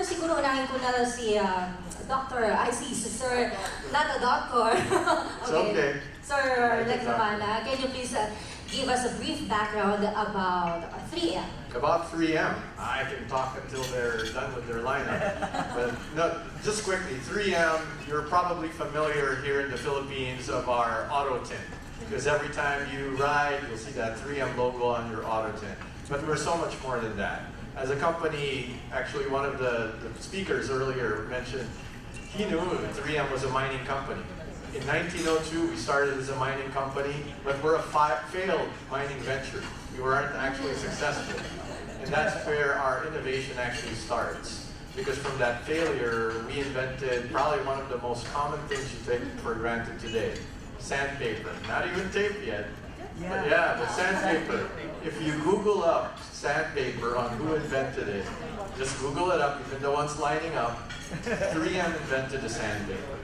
siguro unahin ko na si Doctor, I see, Sir, not a doctor. It's okay. Sir Legramana, can you please give us a brief background about 3M? About 3M, I can talk until they're done with their lineup. But no, just quickly, 3M, you're probably familiar here in the Philippines of our auto tint. Because every time you ride, you'll see that 3M logo on your auto tint. But we're so much more than that. As a company, actually one of the speakers earlier mentioned, he knew 3M was a mining company. In 1902, we started as a mining company, but we're a failed mining venture. We weren't actually successful. And that's where our innovation actually starts. Because from that failure, we invented probably one of the most common things you take for granted today. Sandpaper. Not even tape yet. But sandpaper. If you Google up sandpaper on who invented it, just Google it up, even the ones lining up, 3M invented the sandpaper.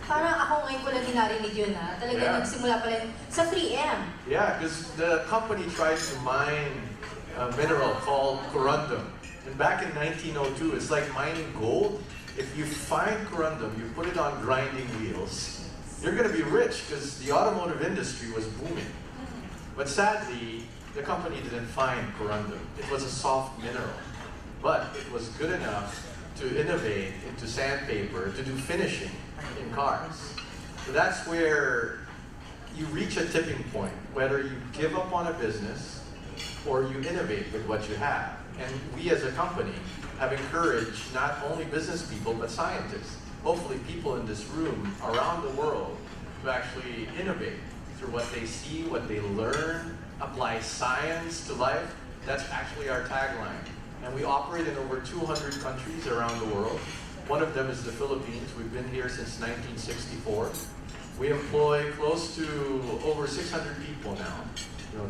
Parang ako ngayon ko lang dinarinig yun Talaga nagsimula pa rin sa 3M. Yeah, because the company tried to mine a mineral called corundum. And back in 1902, it's like mining gold. If you find corundum, you put it on grinding wheels, you're going to be rich because the automotive industry was booming. But sadly, the company didn't find corundum. It was a soft mineral. But it was good enough to innovate into sandpaper to do finishing in cars. So that's where you reach a tipping point, whether you give up on a business or you innovate with what you have. And we as a company have encouraged not only business people, but scientists, hopefully people in this room around the world, to actually innovate through what they see, what they learn, apply science to life. That's actually our tagline. And we operate in over 200 countries around the world. One of them is the Philippines. We've been here since 1964. We employ close to over 600 people now.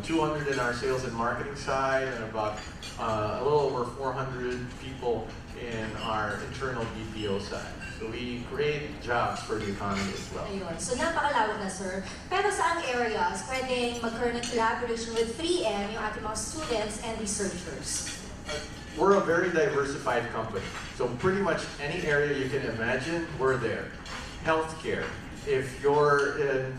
200 in our sales and marketing side, and about a little over 400 people in our internal BPO side. So we create jobs for the economy as well. Ayun. So napakalawak na, sir. Pero saan areas pwedeng magkaroon ng collaboration with 3M, yung ating mga students and researchers? We're a very diversified company. So pretty much any area you can imagine, we're there. Healthcare. If you're in,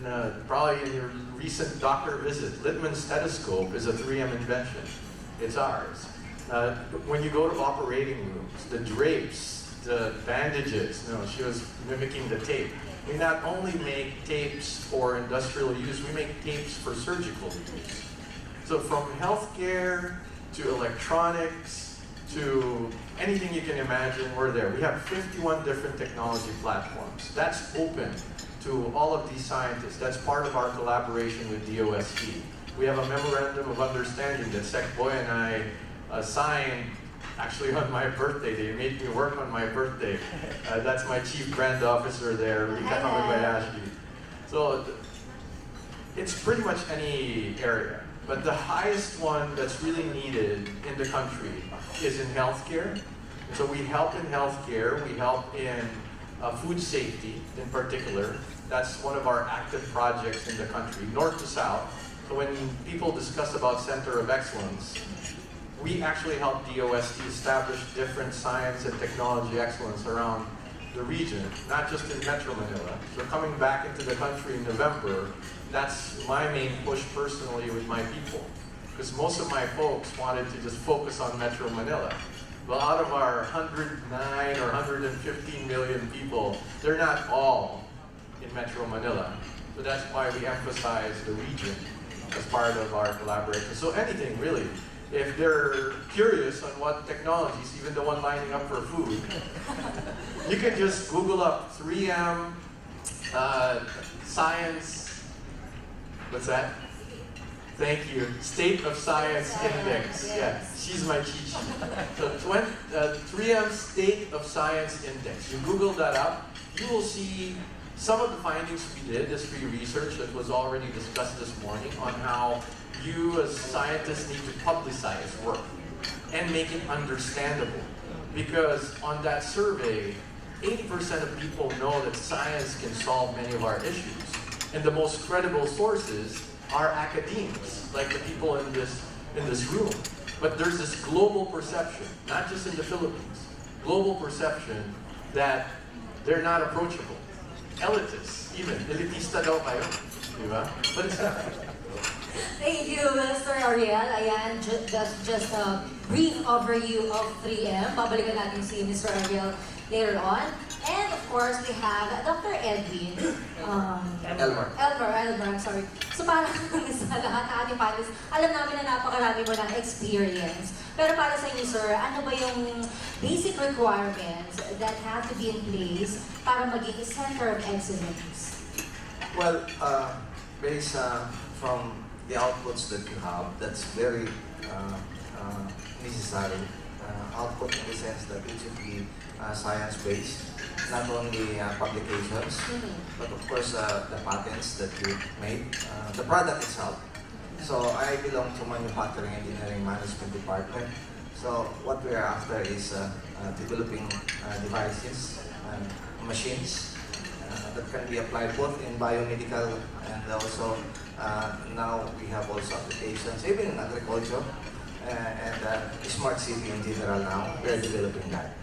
probably in your recent doctor visit, Littman's stethoscope is a 3M invention. It's ours. When you go to operating rooms, the drapes, the bandages, she was mimicking the tape. We not only make tapes for industrial use, we make tapes for surgical use. So from healthcare to electronics to anything you can imagine, we're there. We have 51 different technology platforms. That's open to all of these scientists. That's part of our collaboration with DOST. We have a memorandum of understanding that Sec Boy and I signed actually on my birthday. They made me work on my birthday. That's my chief brand officer there, Kapihan. So it's pretty much any area. But the highest one that's really needed in the country is in healthcare. So we help in healthcare, we help in food safety in particular. That's one of our active projects in the country, north to south. So when people discuss about Center of Excellence, we actually help DOST establish different science and technology excellence around the region, not just in Metro Manila. So coming back into the country in November, that's my main push personally with my people. Because most of my folks wanted to just focus on Metro Manila. Well, out of our 109 or 115 million people, they're not all in Metro Manila. So that's why we emphasize the region as part of our collaboration. So anything really. If they're curious on what technologies, even the one lining up for food, you can just Google up 3M science, what's that? Thank you. State of Science Index. Yeah, she's my cheat sheet. So 3M State of Science Index. You Google that up, you will see some of the findings we did, this free research that was already discussed this morning on how you as scientists need to publicize work and make it understandable. Because on that survey, 80% of people know that science can solve many of our issues. And the most credible sources are academics, like the people in this room. But there's this global perception, not just in the Philippines, global perception that they're not approachable. Elitists, even. Elitista daw kayo. Di ba? But it's not. Thank you, Mr. Ariel. Ayan, just a brief overview of 3M. Babalikan natin si Mr. Ariel later on. And of course, we have Dr. Edwin. Elmer, I'm sorry. So para sa lahat ng ating panelists, alam namin na napakarami mo ng experience. Pero para sa inyo, sir, ano ba yung basic requirements that have to be in place para maging center of excellence? well, based from the outputs that you have, that's very necessary. Output in the sense that it should be science-based, not only publications, but of course the patents that you made, the product itself. So I belong to manufacturing engineering management department. So what we are after is developing devices and machines that can be applied both in biomedical and also now we have also applications even in agriculture and smart city in general now. We are developing that.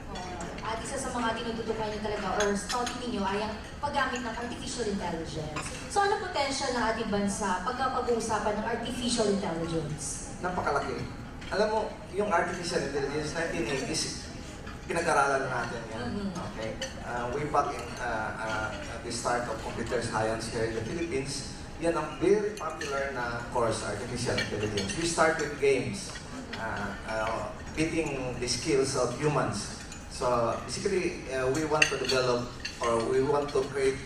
At isa sa mga tinututukan niyo talaga or study ninyo ay ang paggamit ng artificial intelligence. So ano potential ng ating bansa pagka-pag-uusapan ng artificial intelligence? Napakalaki. Alam mo, yung artificial intelligence, 1980s, pinag-aralan natin yan. Okay? Way back in the start of computer science here in the Philippines, yan ang very popular na course, artificial intelligence. We start with games, beating the skills of humans. So basically, we want to develop or we want to create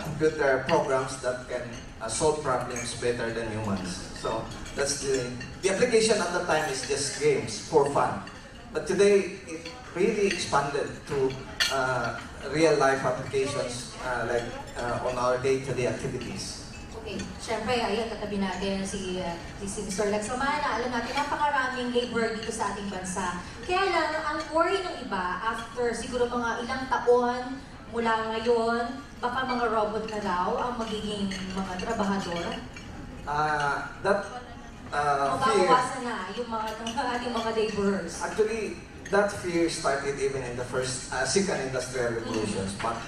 computer programs that can solve problems better than humans. So that's the application at the time is just games for fun. But today, it really expanded to real life applications like on our day-to-day activities. Okay, syempre, ayun, katabi natin si Mr. Lexamana. Alam natin, napakaraming labor dito sa ating bansa. Kaya lang, ang worry ng iba, after siguro mga ilang taon mula ngayon, baka mga robot na daw ang magiging mga trabahador. Fear, Mababawasan na yung mga ating mga laborers. actually, that fear started even in the first, second industrial revolutions back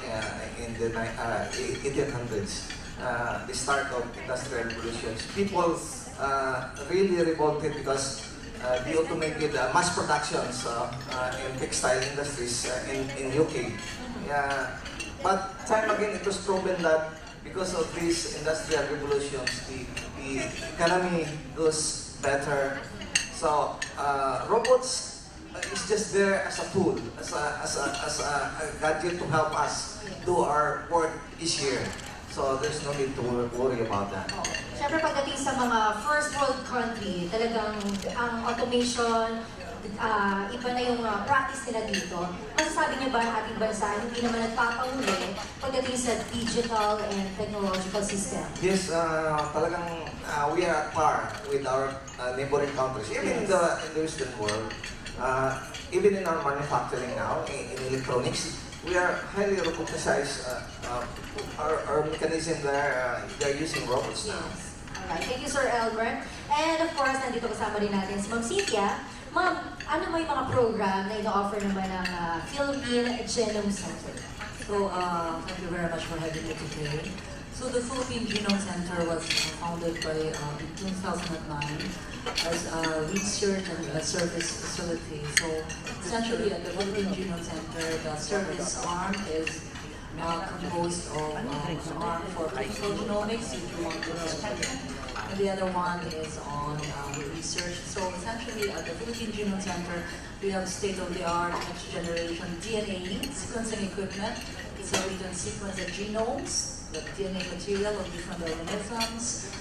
in the 1800s. The start of industrial revolutions. People really revolted because the automated mass productions in textile industries in UK. But time again, it was proven that because of these industrial revolutions, the economy goes better. So robots is just there as a tool, as a gadget to help us do our work easier. So there's no need to worry about that. Siyempre pagdating sa mga first world country, talagang ang automation, iba na yung practice nila dito. Masasabi niyo ba ang ating bansa hindi naman nagpapahuli pagdating sa digital and technological system? Yes, talagang we are at par with our neighboring countries, even in the Western world. Even in our manufacturing now, in electronics, we are highly robotized. Our mechanism there, they're using robots now. Yes. Alright, thank you Sir Elmer. And of course, nandito kasama rin natin si Ma'am Cynthia. Ma'am, ano ba yung mga program na ino-offer naman ng Philippine Genome Center? So, thank you very much for having me today. So, the Philippine Genome Center was founded by in 2009 as a research and a service facility. So, essentially at the Philippine Genome Center, the service arm is composed of an arm for clinical genomics, if you want to spectrum, and the other one is on research. So essentially at the Philippine Genome Center, we have state-of-the-art next-generation DNA sequencing equipment, so we can sequence the genomes, the DNA material of different organisms.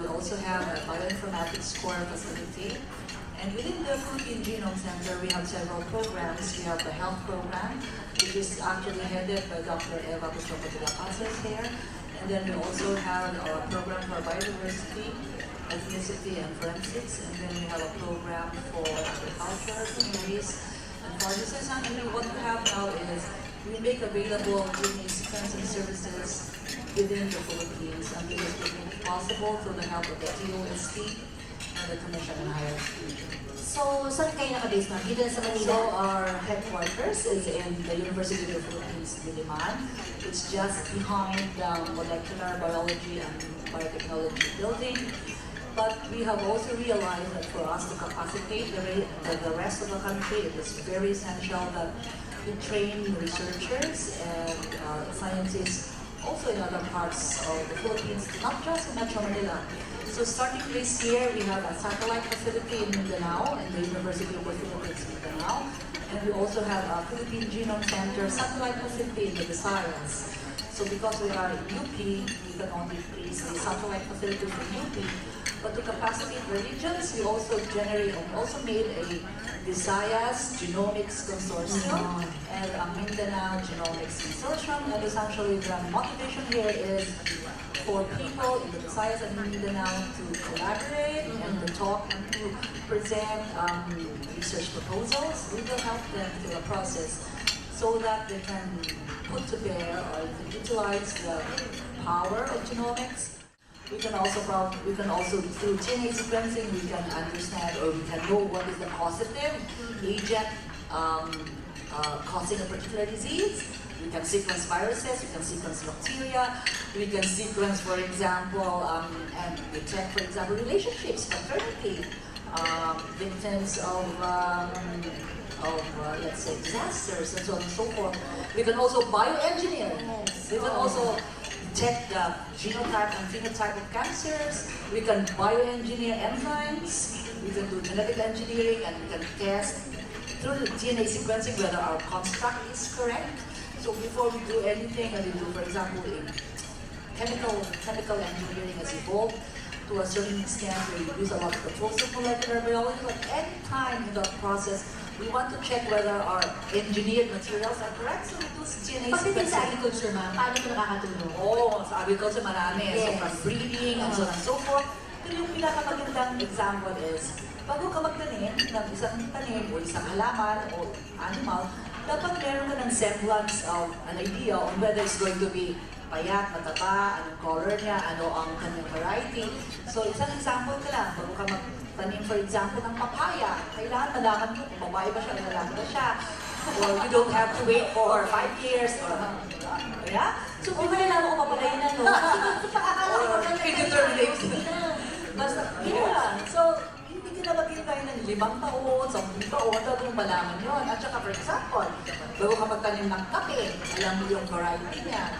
We also have a bioinformatics core facility. And within the Philippine Genome Center, we have several programs. We have the health program, which is actually headed by Dr. Eva PhilASST here. And then we also have a program for biodiversity, ethnicity, and forensics. And then we have a program for agriculture, fisheries, and pharmacies. And what we have now is we make available DNA sequencing services within the Philippines. And this is possible through the help of the DOST. and the Commission on Higher Education. So, saan kayo nakabase, ma'am? Dito na sa So Manila? our headquarters is in the University of the Philippines, Diliman. It's just behind the Molecular Biology and Biotechnology building. But we have also realized that for us to capacitate the rest of the country, it is very essential that we train researchers and scientists also in other parts of the Philippines, not just in Metro Manila. So starting this year, we have a satellite facility in Mindanao, and the University of the Philippines, Mindanao. And we also have a Philippine Genome Center satellite facility in the Visayas. So because we are UP, we can only place the satellite facility for UP. But to capacitate the regions, we also made a Visayas Genomics Consortium and a Mindanao Genomics Consortium. And essentially the motivation here is for people in the Visayas and Mindanao to collaborate and to talk and to present research proposals. We will help them through the process so that they can put to bear or utilize the power of genomics. We can also through DNA sequencing, we can understand or we can know what is the causative agent causing a particular disease. We can sequence viruses, we can sequence bacteria, we can sequence, for example, and detect, for example, relationships, paternity, victims of let's say, disasters, and so on and so forth. We can also bioengineer. We can also detect the genotype and phenotype of cancers. We can bioengineer enzymes. We can do genetic engineering, and we can test through the DNA sequencing whether our construct is correct. So before we do anything, and we do, for example, in chemical engineering has evolved to a certain extent where we use a lot of the tools of molecular biology, but any time in the process, we want to check whether our engineered materials are correct, so we do DNA Pagdating sa sequencing. agriculture, ma'am, paano ito nakakatulong? Oo, sa agriculture marami. So Yes. from breeding and so on and so forth. Pero yung pinakamagandang example is, bago ka magtanim ng isang tanim o isang halaman o animal, dapat meron ka ng semblance of an idea on whether it's going to be payat, mataba, anong color niya, ano ang kanyang variety. So isang example ka lang, bago ka magtanim for example ng papaya, kailangan malaman mo kung babae ba siya o lalaki ba siya. Or you don't have to wait for 5 years or yeah? So kung malalaman kung papalayin na, no? Or indeterminate. Basta, yun lang. So, hindi ka na maghintay ng 5 taon, 10 taon, bago mo malaman yun. At saka, for example, bago ka magtanim ng kape, alam mo yung variety niya.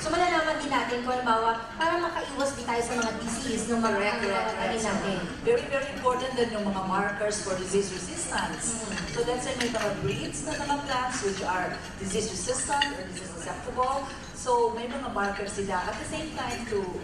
So malalaman din natin kung halimbawa, para makaiwas din tayo sa mga disease ng mga tanim natin. Very, very important din yung mga markers for disease resistance. So let's say may mga breeds na mga plants which are disease resistant or disease susceptible. So may mga markers sila. At the same time, through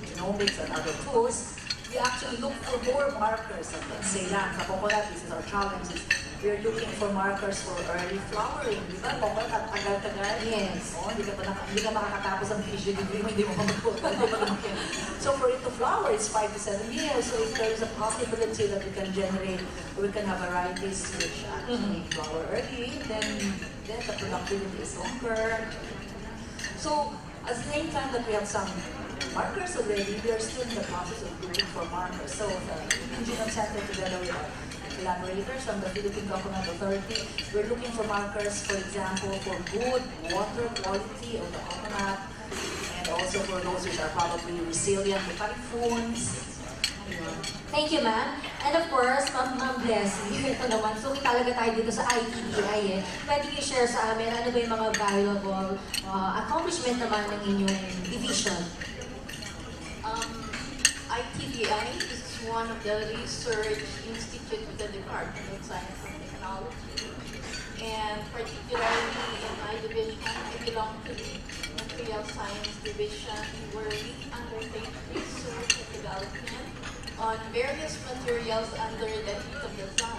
genomics and other tools, we actually look for more markers. And let's say lang, sa coconut, this is our challenge. We're looking for markers for early flowering. Di ba? Coconut, at tagal-tagal. Yes. Oh, hindi ka makakatapos ang PhD degree mo, hindi mo lumaki. So for it to flower, it's 5 to 7 years. So if there is a possibility that we can generate, we can have varieties which actually flower early, then the productivity is longer. So at the same time that we have some markers already, we are still in the process of looking for markers. So the Philippine Genome Center together with our collaborators from the Philippine Government Authority, we're looking for markers, for example, for good water quality of the coconut, and also for those which are probably resilient to typhoons. Thank you, ma'am. And of course, Ma'am Blessy, ito naman, so talaga tayo dito sa ITBI eh. Pwede niyo share sa amin, ano ba yung mga valuable accomplishment naman ng inyong division? ITBI is one of the research institute with the Department of Science and Technology. And particularly in my division, I belong to the Material Science Division, where we undertake research and development on various materials under the heat of the sun.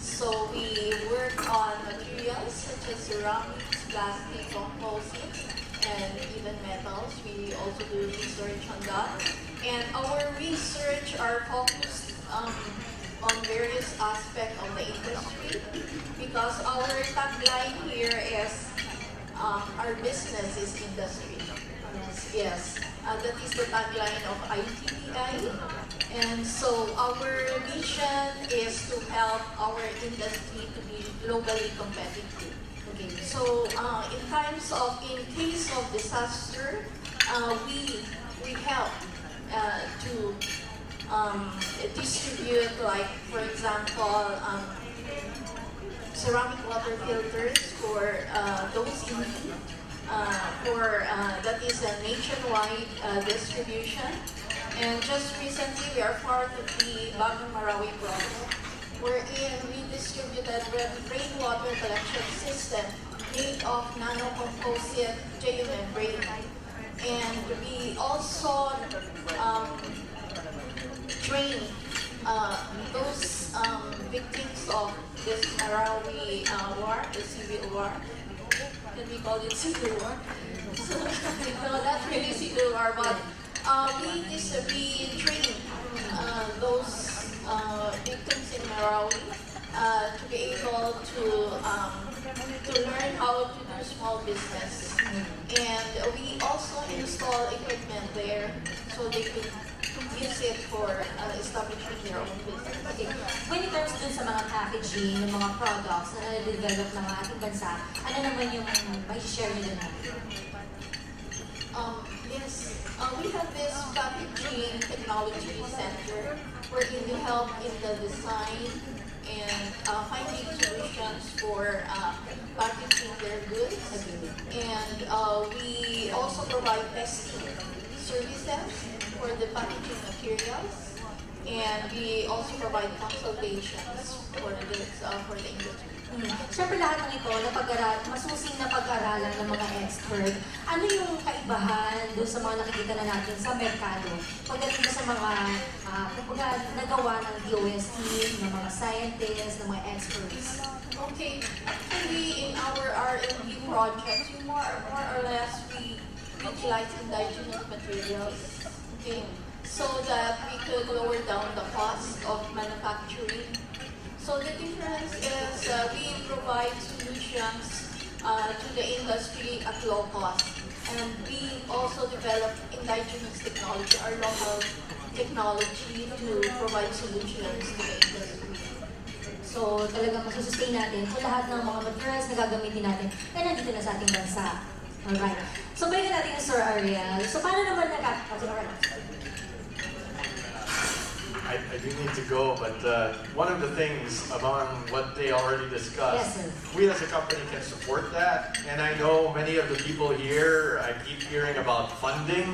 So we work on materials such as ceramics, plastic, composites, and even metals. We also do research on that. And our research are focused on various aspects of the industry, because our tagline here is our business is industry. yes, that is the tagline of ITDI. And so our mission is to help our industry to be globally competitive. Okay. So in case of disaster, we help to distribute, like for example, ceramic water filters for those in need. That is a nationwide distribution. And just recently, we are part of the Bagong Marawi project, wherein we distributed rainwater collection system made of nano-composite geomembrane. And we also train those victims of this Marawi war, the civil war. Can we call it civil war? No, not really civil war, but we train those victims in Marawi to be able to learn how to do small business. And we also install equipment there so they could use it for establishing their own business. Okay. When it comes dun sa mga packaging, ng mga products na na-develop ng ating bansa, ano naman yung may share nyo dun? Yes, we have this packaging technology center wherein we help in the design and finding solutions for packaging their goods. And we also provide testing services for the packaging materials. And we also provide consultations for the industry. Siyempre lahat ng ito, masusing na pag-aralan ng mga expert. Ano yung kaibahan doon sa mga nakikita na natin sa merkado? Pagdating sa mga nagawa ng DOST, ng mga scientists, ng mga experts. Okay, actually in our R&D projects, more or less we utilize indigenous materials, okay, so that we could lower down the cost of manufacturing. So the difference is we provide solutions to the industry at low cost. And we also develop indigenous technology, our local technology, to provide solutions to the industry. So talagang masusustain natin kung lahat ng mga materials na gagamitin natin ay nandito na sa ating bansa. Alright. So balikan natin yung Sir Ariel. So paano naman I do need to go, but one of the things among what they already discussed, Yes, sir. we as a company can support that. And I know many of the people here, I keep hearing about funding.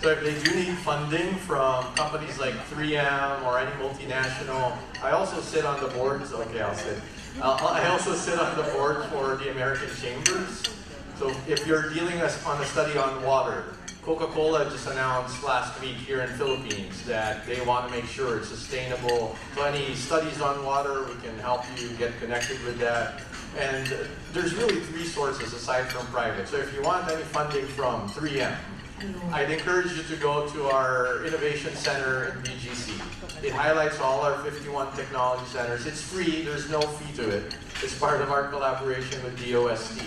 So if they do need funding from companies like 3M or any multinational, I also sit on the boards. Okay, I'll sit. I also sit on the board for the American Chambers. So if you're dealing on a study on water, Coca-Cola just announced last week here in Philippines that they want to make sure it's sustainable. So any studies on water, we can help you get connected with that. And there's really 3 sources aside from private. So if you want any funding from 3M, I'd encourage you to go to our Innovation Center in BGC. It highlights all our 51 technology centers. It's free, there's no fee to it. It's part of our collaboration with DOST.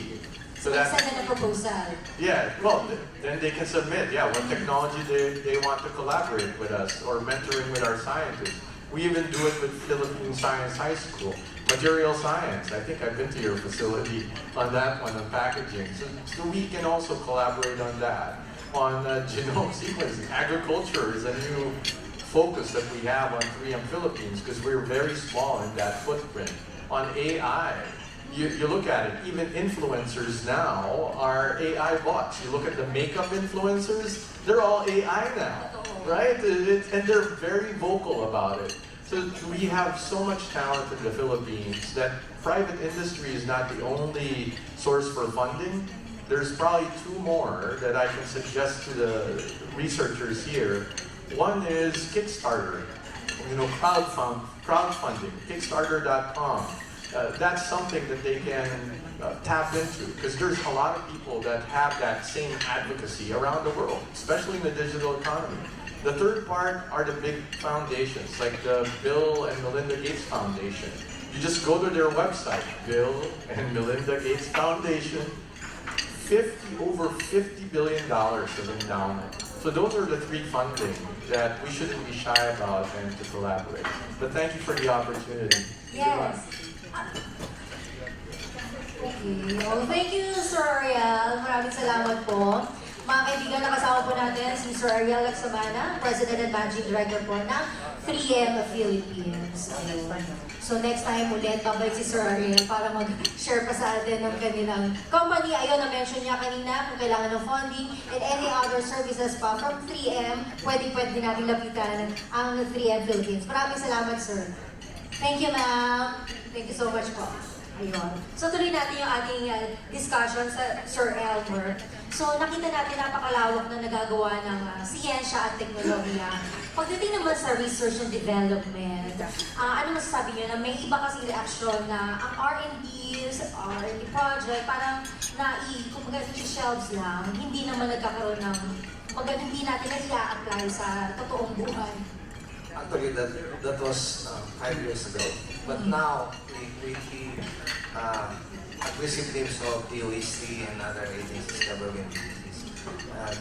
So that's send in a proposal. Yeah, well, then they can submit, what technology they want to collaborate with us or mentoring with our scientists. We even do it with Philippine Science High School. Material science, I think I've been to your facility on that one, on packaging. So we can also collaborate on that. On genome sequencing, agriculture is a new focus that we have on 3M Philippines because we're very small in that footprint. On AI, you look at it, even influencers now are AI bots. You look at the makeup influencers, they're all AI now, right? And they're very vocal about it. So we have so much talent in the Philippines that private industry is not the only source for funding. There's probably 2 more that I can suggest to the researchers here. One is Kickstarter, crowdfunding, kickstarter.com. That's something that they can tap into because there's a lot of people that have that same advocacy around the world, especially in the digital economy. The third part are the big foundations, like the Bill and Melinda Gates Foundation. You just go to their website, Bill and Melinda Gates Foundation, over $50 billion of endowment. So those are the three funding that we shouldn't be shy about and to collaborate. But thank you for the opportunity. Yes. Okay. Well, thank you, Sir Ariel. Maraming salamat po. Mga kaibigan, nakasama po natin si Sir Ariel Lacsamana, President and Managing Director po ng 3M Philippines. Ayun. So next time ulit, babalik si Sir Ariel para mag-share pa sa atin ng kanilang company. Ayun, na-mention niya kanina kung kailangan ng funding and any other services pa from 3M, pwede din natin lapitan ang 3M Philippines. Maraming salamat, Sir. Thank you, ma'am. Thank you so much po. Ayun. So tuloy natin yung ating discussion sa Sir Elmer. So nakita natin napakalawak na nagagawa ng siyensya at teknolohiya. Pagdating naman sa research and development, ano masasabi niyo na may iba kasing reaksyon na ang R&D project parang kumbaga shelves lang, hindi naman nagkakaroon ng, kumbaga hindi natin na-i-apply sa totoong buhay. Actually, that was 5 years ago. But now, with the aggressive names of DOST and other agencies, government agencies,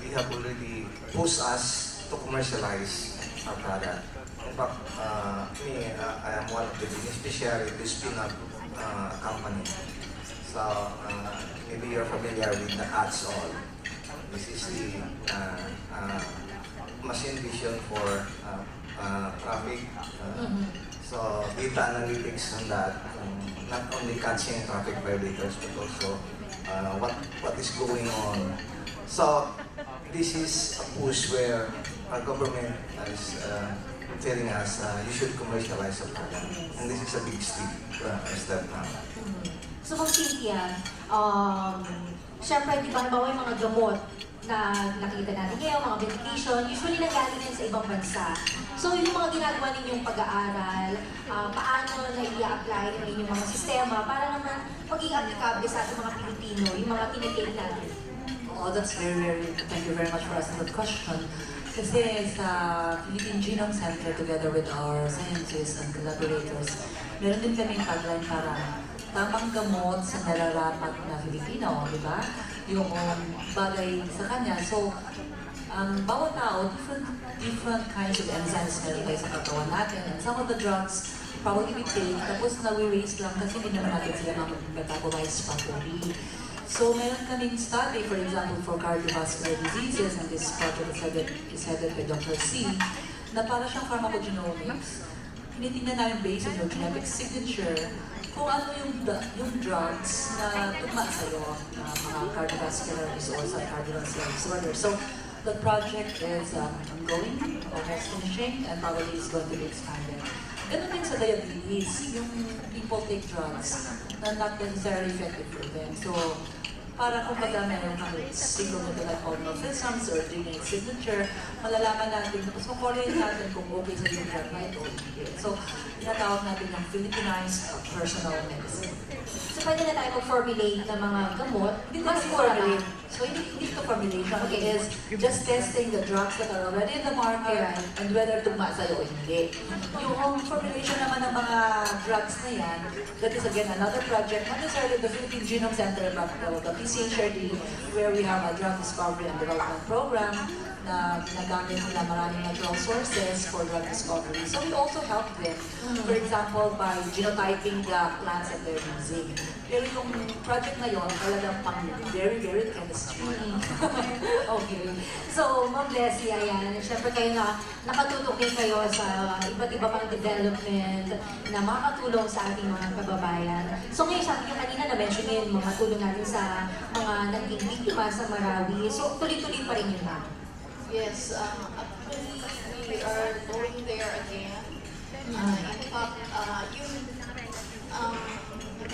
they have already pushed us to commercialize our product. In fact, I am one of the beneficiaries to spin up a company. So, maybe you're familiar with the ads all. This is the machine vision for traffic. So data analytics on that, not only catching traffic violators but also what is going on. So this is a push where our government is telling us you should commercialize the product, and this is a big step now. So Ma'am Cynthia, syempre di ba halimbawa yung mga gamot na nakikita natin ngayon, mga medication, usually nanggaling yan sa ibang bansa. So yung mga ginagawa ninyong pag-aaral, paano na i-apply ng inyong mga sistema para naman maging applicable sa ating mga Pilipino, yung mga tinitake natin? Oh, that's thank you very much for asking that question. Kasi sa Philippine Genome Center, together with our scientists and collaborators, meron din kaming tagline para tamang gamot sa nararapat na Filipino, di ba? Yung bagay sa kanya. So, bawat tao, different kinds of enzymes meron tayo sa katawan natin. And some of the drugs, probably we take, tapos na-waste lang kasi hindi naman natin sila metabolize properly. So, meron kaming study, for example, for cardiovascular diseases, and this project is headed by Dr. C, na para siyang pharmacogenomics. Tinitingnan namin based on your genetic signature kung ano yung drugs na tugma sa'yo, mga cardiovascular disorders at cardiovascular disorders. So, the project is ongoing, almost finishing, and probably is going to be expanded. Ganun din sa diabetes, yung people take drugs na not necessarily effective for them. So, para kung baga meron kang single nucleotide polymorphisms or DNA signature, malalaman natin, tapos makorelate natin kung okay sa yung drug na ito. So, tinatawag natin yung Philippinized personal medicine. So pwede na tayo mag-formulate ng mga gamot, mas Formulate. So, hindi ito formulation. Okay, is just testing the drugs that are already in the market and whether tugma sa'yo o hindi. Yung formulation naman ng mga drugs na yan, that is again another project, not necessarily the Philippine Genome Center, but the PCHRD, where we have a drug discovery and development program na ginagamit nila maraming natural sources for drug discovery. So we also help them, for example, by genotyping the plants that they're using. Pero yung project na yun, talagang pang very chemistry. Okay. So, Ma'am Leslie, ayan, syempre kayo nakatutok din kayo sa iba't iba pang development na makakatulong sa ating mga kababayan. So ngayon, sabi niyo kanina na-mention niyo yung mga tulong natin sa mga naging biktima sa Marawi. So, tuloy-tuloy pa rin yun na. Yes, actually, we are going there again. In fact, yung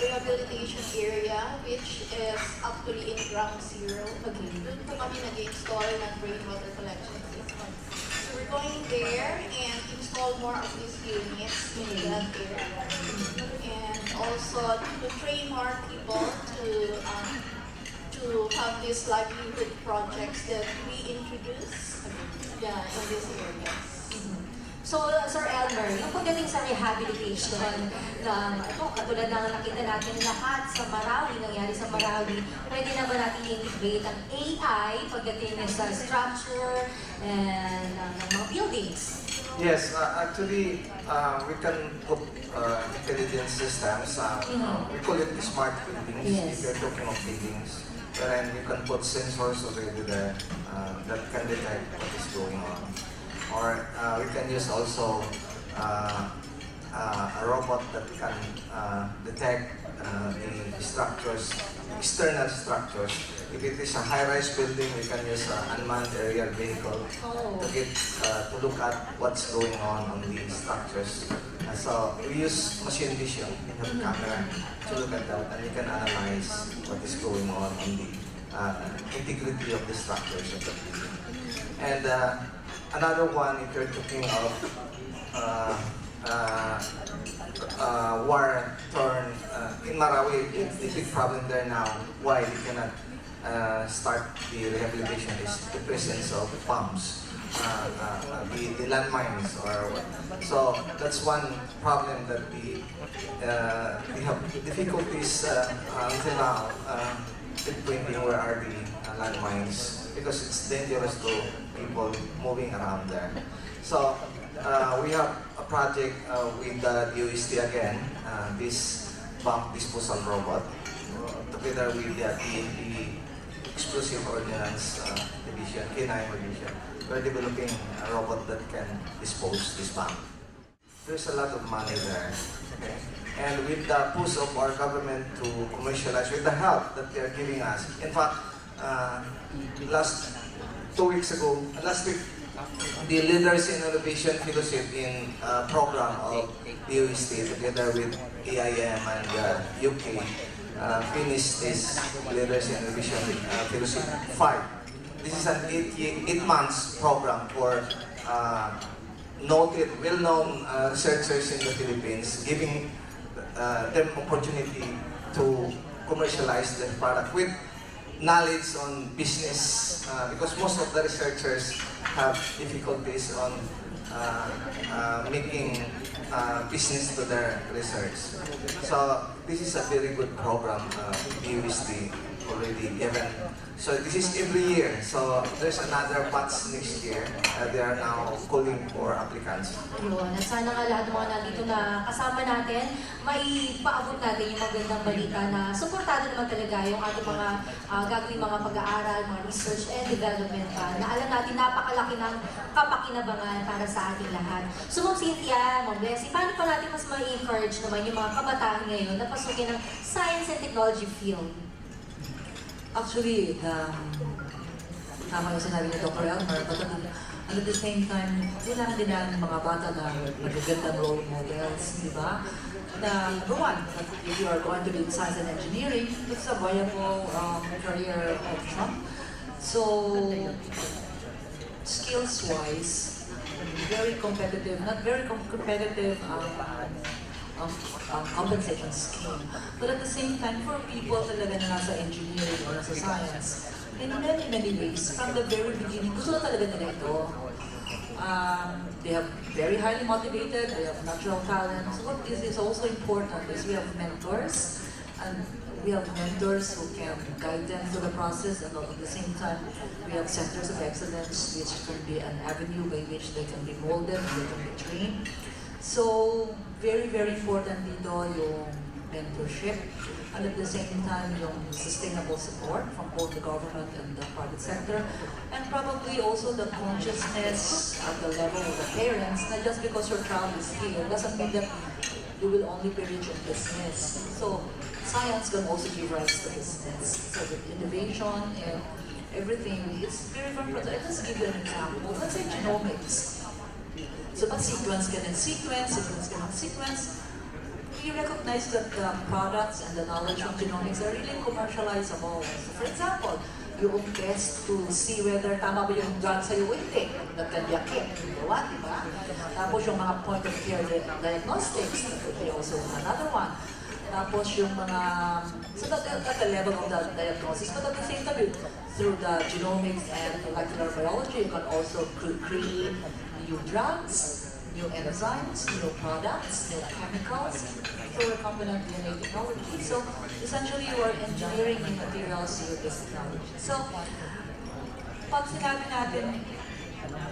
rehabilitation area, which is actually in ground zero. Okay. Doon po kami nag-install ng rainwater collection system. So we're going there and install more of these units in that area. And also to train more people to have these livelihood projects that we introduce in these areas. So So, Sir Elmer, yung pagdating sa rehabilitation ng, katulad ng nakita natin lahat sa Marawi, nangyari sa Marawi, pwede na ba natin integrate ang AI pagdating sa structure and ng mga buildings? Yes, actually, we can put intelligence systems. We call it smart buildings. Yes. If you're talking of buildings, wherein you can put sensors already there that can detect what is going on. Or we can use also a robot that can detect the structures, external structures. If it is a high-rise building, we can use an unmanned aerial vehicle to get to look at what's going on the structures. So we use machine vision, we have a camera to look at that, and we can analyze what is going on the integrity of the structures of the building. And another one, if you're talking of war torn in Marawi, the big problem there now, why we cannot start the rehabilitation is the presence of bombs, the landmines, or so that's one problem that we have difficulties until now pinpointing where are the landmines, because it's dangerous to people moving around there. So we have a project with the DOST again, this bomb disposal robot, together with the PNP Explosive Ordnance Division, K9 Division. We're developing a robot that can dispose this bomb. There's a lot of money there, okay? And with the push of our government to commercialize, with the help that they're giving us. In fact, last week, the Leaders in Innovation Fellowship in program of DOST together with AIM and UK finished this Leaders in Innovation Fellowship 5. This is an 8 months program for well-known researchers in the Philippines, giving them opportunity to commercialize their product with knowledge on business, because most of the researchers have difficulties on making business to their research. So this is a very good program, DOST already given. So this is every year. So there's another batch next year. They are now calling for applicants. Yun, at sana nga lahat ng mga nandito na kasama natin, maipaabot natin yung magandang balita na suportado naman talaga yung ating mga gagawin mga pag-aaral, mga research and development na alam natin napakalaki ng kapakinabangan para sa ating lahat. So Ma'am Cynthia, Ma'am Leslie, paano pa natin mas ma-encourage naman yung mga kabataan ngayon na pasukin ng science and technology field? Actually, tama yung sinabi ni Dr. Elmer, but at the same time, kailangan din ng mga bata na magagandang role models, di ba? Na number one, if you are going to do science and engineering, it's a viable career option. So, skills-wise, very competitive, not very competitive compensation scheme. But at the same time, for people talaga na nasa engineering or nasa science, in many ways, from the very beginning, gusto na talaga nila ito. They have very highly motivated, they have natural talent. So what is also important is we have mentors, and we have mentors who can guide them through the process, and at the same time, we have centers of excellence, which can be an avenue by which they can be molded, they can be trained. So, very important dito yung mentorship, and at the same time yung sustainable support from both the government and the private sector, and probably also the consciousness at the level of the parents, na just because your child is here doesn't mean that you will only be rich in business. So, science can also give rise to business. So, the innovation and everything is very important. Let's give you an example. Let's say genomics. So, pag sequence ka ng sequence, we recognize that the products and the knowledge of genomics are really commercializable. So, for example, yung test to see whether tama ba yung drug sa'yo o hindi. That can be a kit, diba? Tapos yung mga point of care diagnostics, that could be also another one. Tapos yung mga, so at the level of the diagnosis, but at the same time, through the genomics and molecular biology, you can also create new drugs, new enzymes, new products, new chemicals, for recombinant DNA technology. So essentially, we're engineering new materials with this technology. So pag sinabi natin,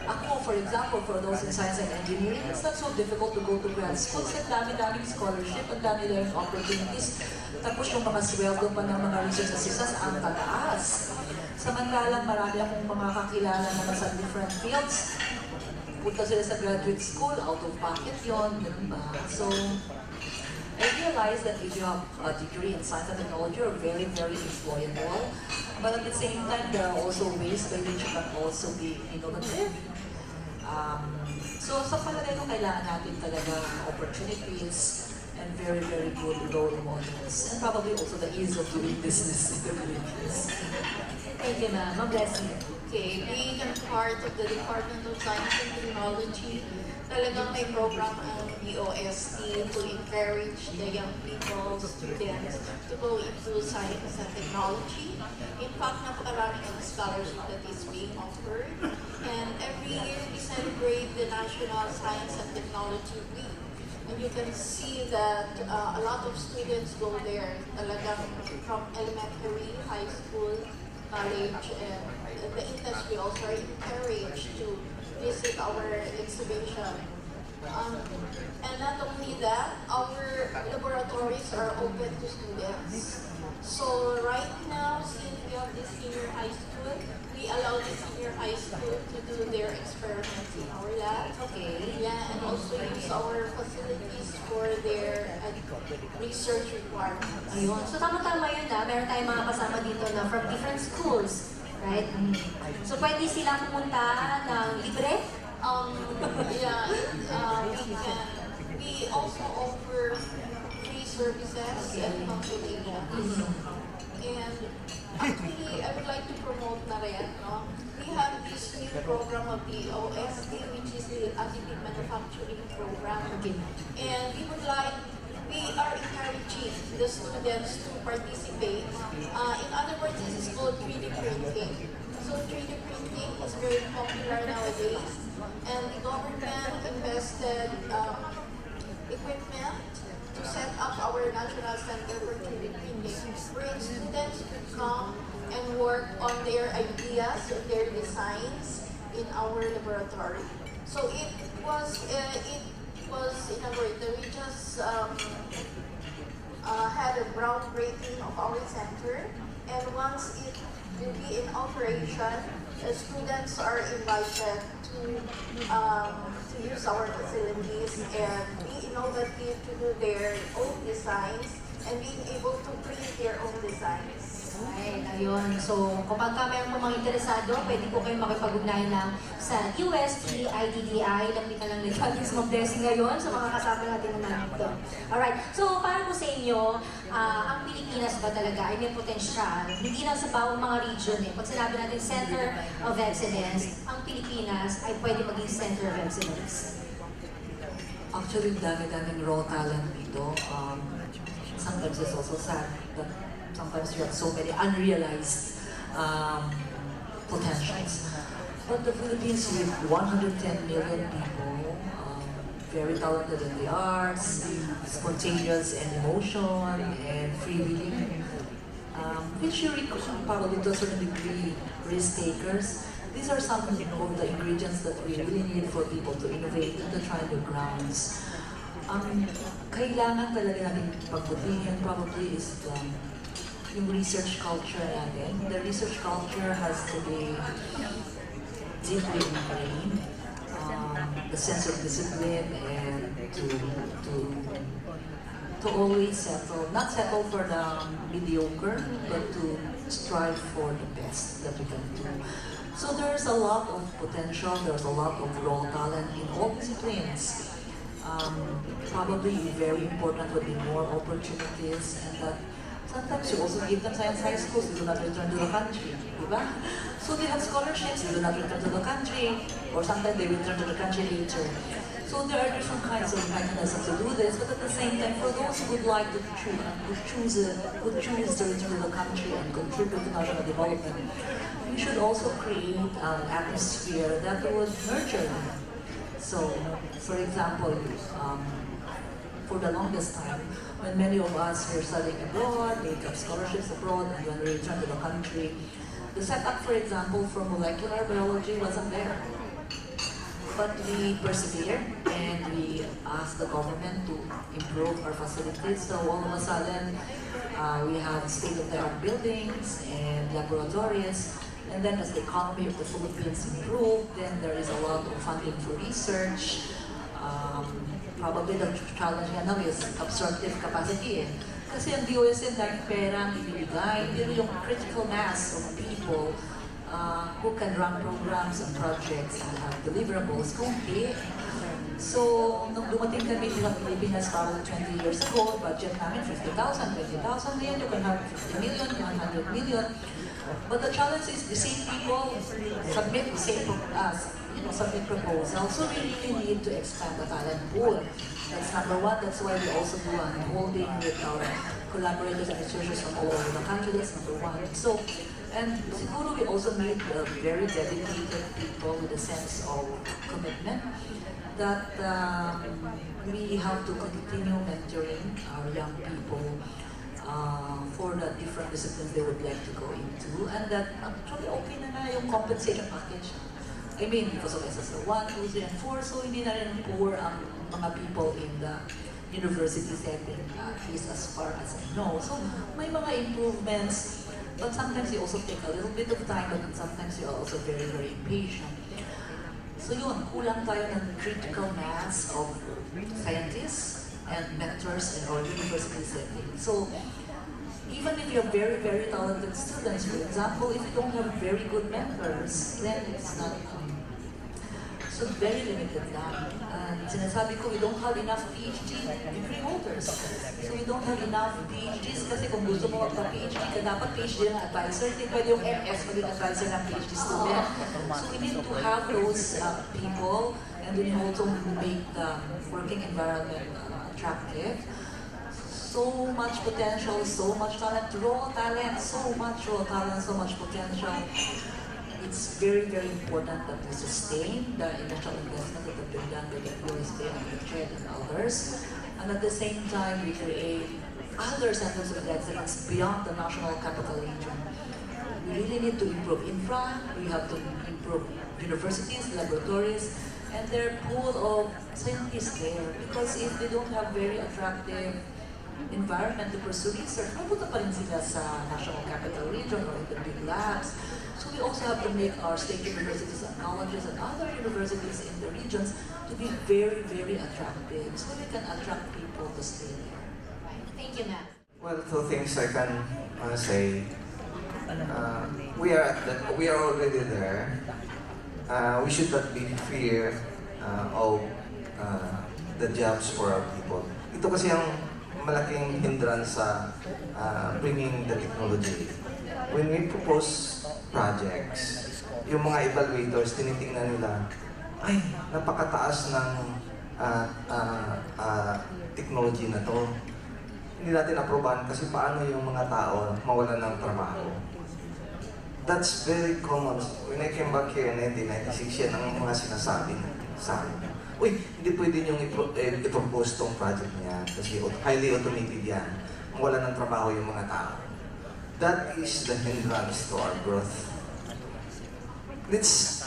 ako, for example, for those in science and engineering, it's not so difficult to go to grad school kasi ang dami-daming scholarship, ang dami-daming opportunities. Tapos yung mga sweldo pa ng mga research assistants ang tataas. Samantalang marami akong mga kakilala naman sa different fields. Punta sila sa graduate school, out of pocket yun, diba? So, I realized that if you have a degree in science and technology, you're very, very employable. But at the same time, there are also ways by which you can also be innovative. So sa palagay ko, kailangan natin talaga opportunities and very, very good role models. And probably also the ease of doing business in the Philippines. Thank you, ma'am. Mag-bless you. Okay, being a part of the Department of Science and Technology, talagang may program ang DOST to encourage the young people, students, to go into science and technology. In fact, napakaraming ang scholarship that is being offered. And every year, we celebrate the National Science and Technology Week. And you can see that a lot of students go there, talagang from elementary, high school, college, and the industry also are encouraged to visit our exhibition. And not only that, our laboratories are open to students. So right now, since we have the senior high school, we allow the senior high school to do their experiments in our lab. Okay. Yeah, and also use our facilities for their research requirements. Ayun. So tama-tama yun na. Meron tayong mga kasama dito na from different schools. Right? So pwede silang pumunta ng libre? Yeah, we also offer free services and consultations. And actually, I would like to promote na rin, no? We have this new program of the DOST, which is the additive manufacturing program. And we are encouraging the students to participate. In other words, this is called 3D printing. So 3D printing is very popular nowadays, and the government invested equipment to set up our National Center for 3D Printing, where students could come and work on their ideas, their designs in our laboratory. So it was inaugurated. We just had a groundbreaking of our center, and once it will be in operation, the students are invited to use our facilities and be innovative to do their own designs and being able to print their own designs. Right, ayun. So, kapag meron po mga interesado, pwede po kayong makipag-ugnayan lang sa DOST-STII. Lamit na lang natin sa mga blessing ngayon sa mga kasama natin na nandito. Alright, so para po sa inyo, ang Pilipinas ba talaga ay may potensyal? Hindi lang sa bawang mga region eh. Pag sinabi natin Center of Excellence, ang Pilipinas ay pwede maging Center of Excellence. Actually, dami-daming raw talent dito. Sometimes it's also sad that sometimes you have so many unrealized potentials. But the Philippines, with 110 million people, very talented in the arts, spontaneous and emotion, and freewheeling, which you probably to a certain degree risk takers. These are some of the ingredients that we really need for people to innovate and to try new grounds. Kailangan talaga natin pagbutihin probably is yung research culture natin. The research culture has to be deeply ingrained. The sense of discipline and to always not settle for the mediocre, but to strive for the best that we can do. So there's a lot of potential, there's a lot of raw talent in all disciplines. Probably very important would be more opportunities, and that sometimes you also give them science high schools, they do not return to the country, diba? So they have scholarships, they do not return to the country, or sometimes they return to the country later. So there are different kinds of mechanisms to do this, but at the same time, for those who would like to choose to return to the country and contribute to national development, we should also create an atmosphere that would nurture them. So, for example, for the longest time, when many of us were studying abroad, they got scholarships abroad, and when we returned to the country, the setup, for example, for molecular biology wasn't there. But we persevered and we asked the government to improve our facilities. So all of a sudden, we have state-of-the-art buildings and laboratories. And then as the economy of the Philippines improved, then there is a lot of funding for research. Probably the challenge nga now is absorptive capacity. Kasi ang DOST dahil perang ibibigay, pero yung critical mass of people who can run programs and projects and have deliverables kunti. So, nung dumating kami sa Pilipinas probably 20 years ago, budget namin 50,000, 20,000, ngayon you can have 50 million, 100 million. But the challenge is the same people submit the same submit proposals, so we really need to expand the talent pool. That's number one. That's why we also do holding with our collaborators and researchers from all over the country. That's number one. So, and siguro we also need very dedicated people with a sense of commitment that we have to continue mentoring our young people for the different disciplines they would like to go into, and that actually okay na yung compensation package. I mean, because of SSL 1, 2, 3, and 4, so hindi na rin poor ang mga people in the university setting, at least as far as I know. So, may mga improvements, but sometimes you also take a little bit of time, but sometimes you're also very, very impatient. So yun, kulang tayo ng critical mass of scientists and mentors in our university setting. So, even if you have very, very talented students, for example, if you don't have very good mentors, then it's not, so very limited lang. And sinasabi ko, we don't have enough PhD degree holders. So we don't have enough PhDs kasi kung gusto mo magpa-PhD ka, dapat PhD ng advisor, hindi pwede yung MS maging advisor ng PhD student. So we need to have those people, and we need also make the working environment attractive. So much potential, so much talent, raw talent, so much raw talent, so much potential. It's very, very important that we sustain the initial investment that have been done by the DOST and the TRED and others. And at the same time, we create other centers of excellence beyond the national capital region. We really need to improve infra, we have to improve universities, laboratories, and their pool of scientists there. Because if they don't have very attractive environment to pursue research, mapunta pa rin sila sa national capital region or in the big labs. So we also have to make our state universities and colleges and other universities in the regions to be very, very attractive, so we can attract people to stay there. Thank you, ma'am. Well, two things I can say. We are already there. We should not be fear of the jobs for our people. Ito kasi ang malaking hindrance sa bringing the technology. When we propose projects, yung mga evaluators, tinitingnan nila, ay, napakataas ng technology na to. Hindi natin aprobahan kasi paano yung mga tao mawalan ng trabaho. That's very common. When I came back here in 1996, yan ang mga sinasabi sa akin. Uy, hindi pwede niyong i-propose tong project niya kasi highly automated yan. Mawalan ng trabaho yung mga tao. That is the hindrance to our growth. Let's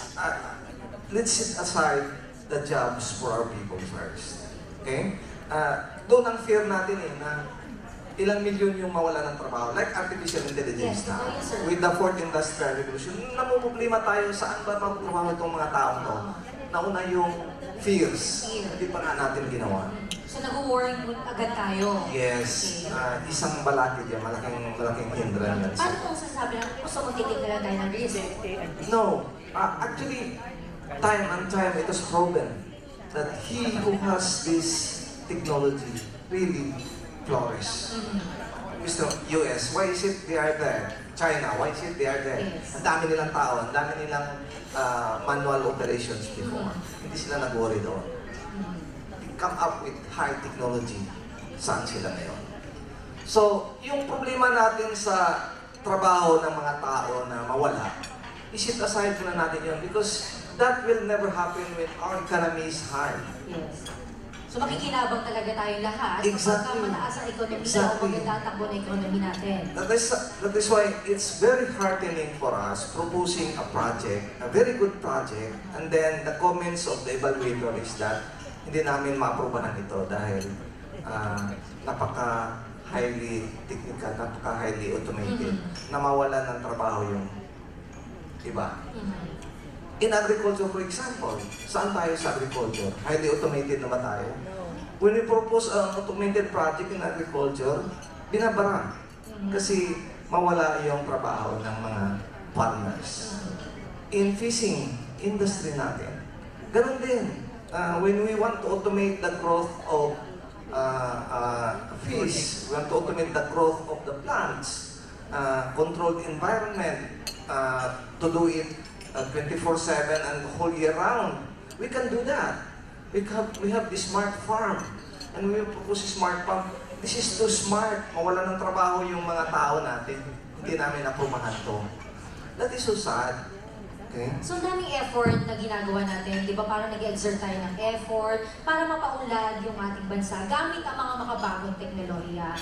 set aside the jobs for our people first. Okay? Doon ang fear natin na ilang milyon yung mawala ng trabaho. Like artificial intelligence Yes, now. yes, sir. With the fourth industrial revolution, namumblema tayo saan ba magtrabaho itong mga taong to. Nauna yung fears. Hindi pa nga natin ginawa. So nag-warning agad tayo. Yes, isang balakid yan, malaking hindrance. Paano kung sasabi na gusto mong titignan tayo ng risk? No, actually, time and time it is proven that he who has this technology really flourish. Mr. US, why is it they are there? China, why is it they are there? Yes. Ang dami nilang tao, ang dami nilang manual operations before. Hindi sila nag-worry doon. Come up with high technology, saan sila ngayon? So, yung problema natin sa trabaho ng mga tao na mawala, isit aside muna natin yun because that will never happen when our economy is high. Yes. So makikinabang talaga tayo lahat Exactly. kapag mataas ang ekonomiya Exactly. o maganda ang takbo ng ekonomi natin. That is why it's very heartening for us proposing a project, a very good project, and then the comments of the evaluator is that hindi namin maaprobahan ito dahil napaka-highly technical, napaka-highly automated, na mawalan ng trabaho yung iba. In agriculture, for example, saan tayo sa agriculture? Highly automated na ba tayo? When we propose an automated project in agriculture, binabara. Kasi mawala yung trabaho ng mga farmers. In fishing industry natin, ganun din. When we want to automate the growth of fish, we want to automate the growth of the plants, controlled environment, to do it 24/7 and the whole year round. We can do that. We have the smart farm. And we propose a smart farm. This is too smart. Mawala ng trabaho yung mga tao natin. Hindi namin napumahan to. That is so sad. Okay? So daming effort na ginagawa natin, di ba? Parang nag-exert tayo ng effort para mapaunlad yung ating bansa gamit ang mga makabagong teknolohiya.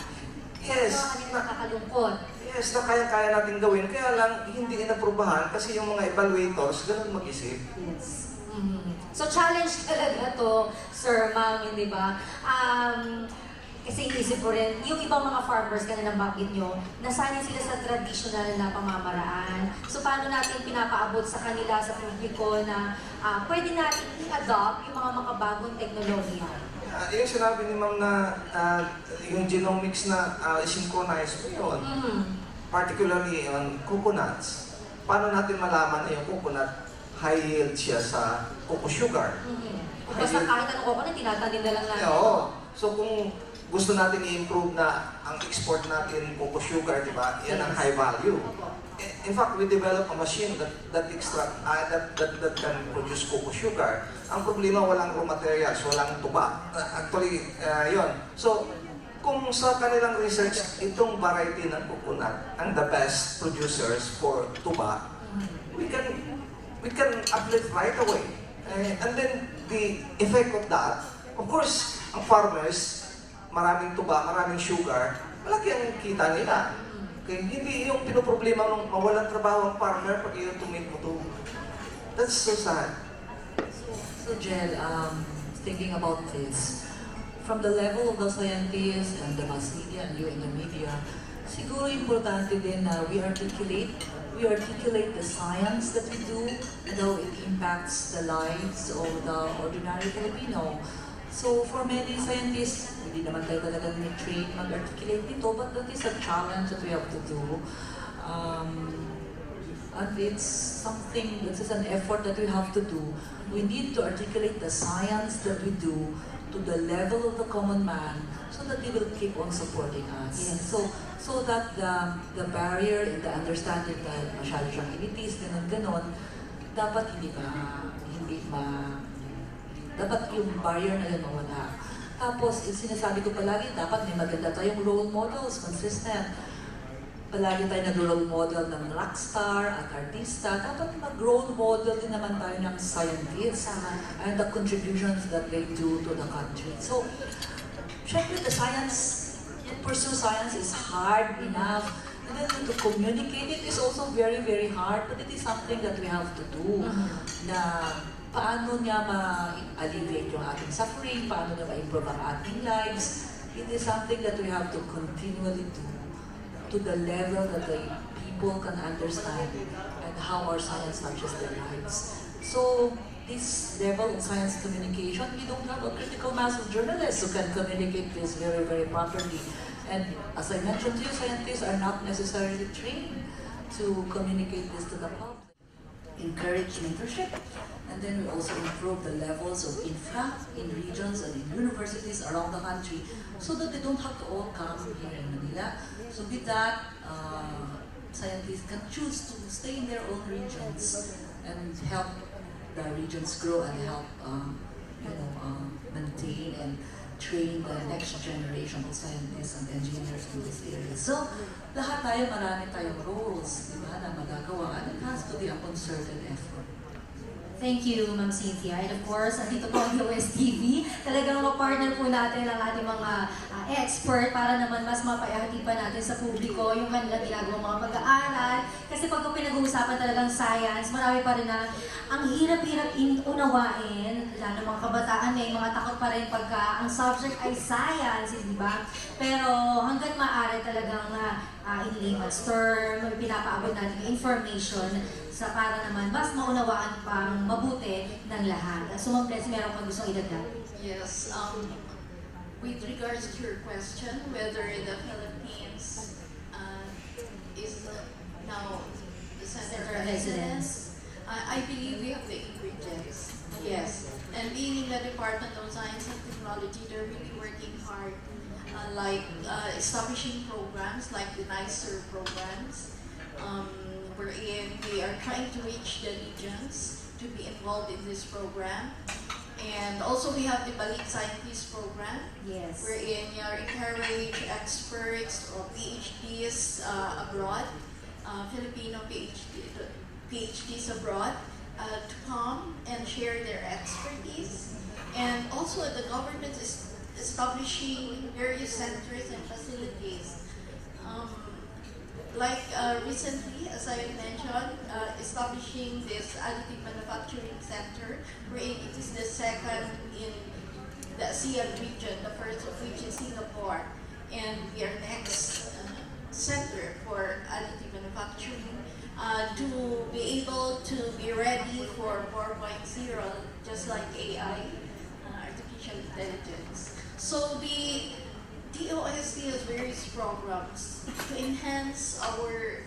Yes. So, ano yung nakakalungkot? Yes, na kaya-kaya natin gawin. Kaya lang, hindi inaprubahan kasi yung mga evaluators, ganun mag-isip. Yes. So challenge talaga to, sir, ma'am, hindi ba? Kasi iisip ko rin, yung ibang mga farmers, ganun ang bakit nyo, nasanay sila sa traditional na pamamaraan. So paano natin pinapaabot sa kanila, sa publiko na pwede natin i-adopt yung mga makabagong teknolohiya? Yung sinabi ni ma'am na yung genomics na synchronize mo yun, particularly on coconuts. Paano natin malaman na yung coconut high yield siya sa cocoa sugar? Kung basta kahit anong coconut, tinatanim na lang natin. Oo. So kung gusto natin i-improve na ang export natin cocoa sugar, di ba? Yan ang high value. In fact, we develop a machine that can produce cocoa sugar. Ang problema, walang raw materials, walang tuba. Actually, yon. So, kung sa kanilang research, itong variety ng coconut ang the best producers for tuba, we can uplift right away. And then, the effect of that, of course, ang farmers, maraming tuba, maraming sugar, malaki ang kita nila. Okay? Hindi yung pinoproblema nung mawalan trabaho ang farmer pag i-automate mo to. That's so sad. So Jel, thinking about this, from the level of the scientists and the mass media and you in the media, siguro importante din na we articulate the science that we do and how it impacts the lives of the ordinary Filipino. So for many scientists, hindi naman tayo talagang train mag-articulate nito, but that is a challenge that we have to do. And it's something, this is an effort that we have to do. We need to articulate the science that we do to the level of the common man so that they will keep on supporting us. Yes. So that the barrier in the understanding that masyado siyang elitis, ganon, dapat dapat yung barrier na yun mawala. Tapos, sinasabi ko palagi, dapat may maganda tayong role models, consistent. Palagi tayo nag-role model ng rockstar at artista. Dapat mag-role model din naman tayo ng scientists and the contributions that they do to the country. So, syempre, the science, to pursue science is hard enough. And then to communicate it is also very, very hard. But it is something that we have to do. Na paano niya ma-alleviate yung ating suffering, paano niya ma-improve ang ating lives. It is something that we have to continually do to the level that the people can understand and how our science touches their lives. So, this level of science communication, we don't have a critical mass of journalists who can communicate this very, very properly. And as I mentioned to you, scientists are not necessarily trained to communicate this to the public. Encourage mentorship, and then we also improve the levels of infra in regions and in universities around the country so that they don't have to all come here in Manila. So with that, scientists can choose to stay in their own regions and help the regions grow and help maintain and train the next generation of scientists and engineers in this area. So, lahat tayo, marami tayong roles, di ba, na magagawa, and it has to be a concerted effort. Thank you, Ma'am Cynthia. And of course, andito po ang DOSTv. Talagang partner po natin ang ating mga expert para naman mas mapayahati pa natin sa publiko yung kanilang ginagawang mga pag-aaral. Kasi pag pinag-uusapan talagang science, marami pa rin na ang hirap-hirap unawain, lalo mga kabataan may mga takot pa rin pagka ang subject ay science, di ba? Pero hanggat maaari talagang in layman's term, pinapaabot natin yung information sa para naman mas maunawaan pang mabuti ng lahat. So, Ma'am Bless, meron kang gustong idagdag? Yes, with regards to your question, whether the Philippines is now the center of excellence, I believe we have the ingredients. Yes, and being in the Department of Science and Technology, they're really working hard, like establishing programs like the NICER programs, wherein we are trying to reach the regions to be involved in this program. And also we have the Balik Scientist program, Yes. wherein you encourage experts or PhDs abroad, Filipino PhDs abroad, to come and share their expertise. And also the government is establishing various centers and facilities. Like recently, as I mentioned, establishing this additive manufacturing center, wherein it is the second in the ASEAN region, the first of which is Singapore, and we are next center for additive manufacturing to be able to be ready for 4.0, just like AI, artificial intelligence. So the DOST has various programs to enhance our